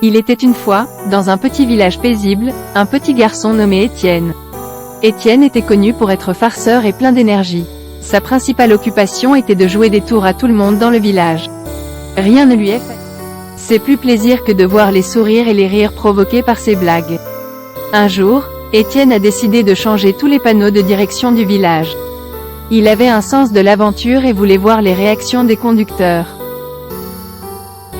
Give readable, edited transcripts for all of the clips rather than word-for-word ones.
Il était une fois, dans un petit village paisible, un petit garçon nommé Étienne. Étienne était connu pour être farceur et plein d'énergie. Sa principale occupation était de jouer des tours à tout le monde dans le village. Rien ne lui est fait. C'est plus plaisir que de voir les sourires et les rires provoqués par ses blagues. Un jour, Étienne a décidé de changer tous les panneaux de direction du village. Il avait un sens de l'aventure et voulait voir les réactions des conducteurs.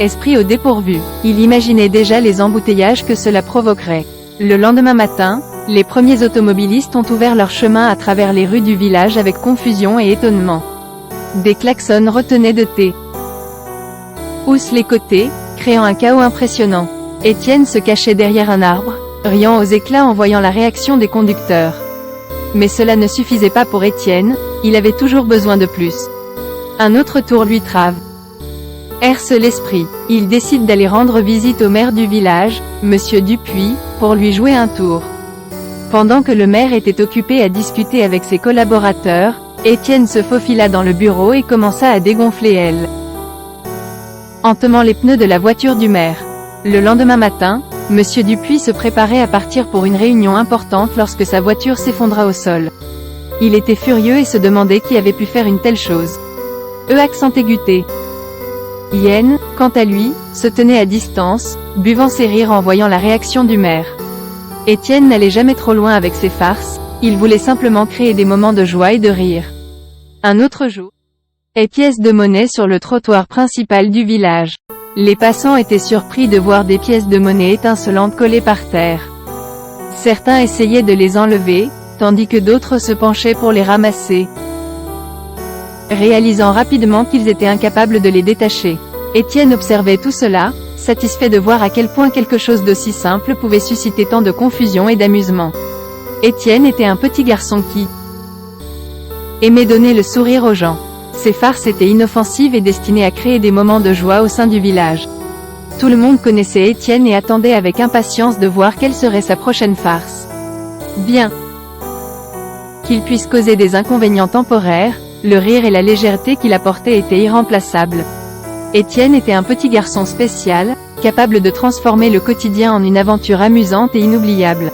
Esprit au dépourvu, il imaginait déjà les embouteillages que cela provoquerait. Le lendemain matin, les premiers automobilistes ont ouvert leur chemin à travers les rues du village avec confusion et étonnement. Des klaxons retenaient de thé. Housse les côtés, créant un chaos impressionnant. Étienne se cachait derrière un arbre, riant aux éclats en voyant la réaction des conducteurs. Mais cela ne suffisait pas pour Étienne, il avait toujours besoin de plus. Un autre tour lui trave. Herse l'esprit. Il décide d'aller rendre visite au maire du village, Monsieur Dupuis, pour lui jouer un tour. Pendant que le maire était occupé à discuter avec ses collaborateurs, Étienne se faufila dans le bureau et commença à dégonfler elle. Entamant les pneus de la voiture du maire. Le lendemain matin, Monsieur Dupuis se préparait à partir pour une réunion importante lorsque sa voiture s'effondra au sol. Il était furieux et se demandait qui avait pu faire une telle chose. Accent aiguté. Yen, quant à lui, se tenait à distance, buvant ses rires en voyant la réaction du maire. Étienne n'allait jamais trop loin avec ses farces, il voulait simplement créer des moments de joie et de rire. Un autre jour, pièces de monnaie sur le trottoir principal du village. Les passants étaient surpris de voir des pièces de monnaie étincelantes collées par terre. Certains essayaient de les enlever, tandis que d'autres se penchaient pour les ramasser. Réalisant rapidement qu'ils étaient incapables de les détacher. Étienne observait tout cela, satisfait de voir à quel point quelque chose d'aussi simple pouvait susciter tant de confusion et d'amusement. Étienne était un petit garçon qui aimait donner le sourire aux gens. Ses farces étaient inoffensives et destinées à créer des moments de joie au sein du village. Tout le monde connaissait Étienne et attendait avec impatience de voir quelle serait sa prochaine farce. Bien qu'il puisse causer des inconvénients temporaires, le rire et la légèreté qu'il apportait étaient irremplaçables. Étienne était un petit garçon spécial, capable de transformer le quotidien en une aventure amusante et inoubliable.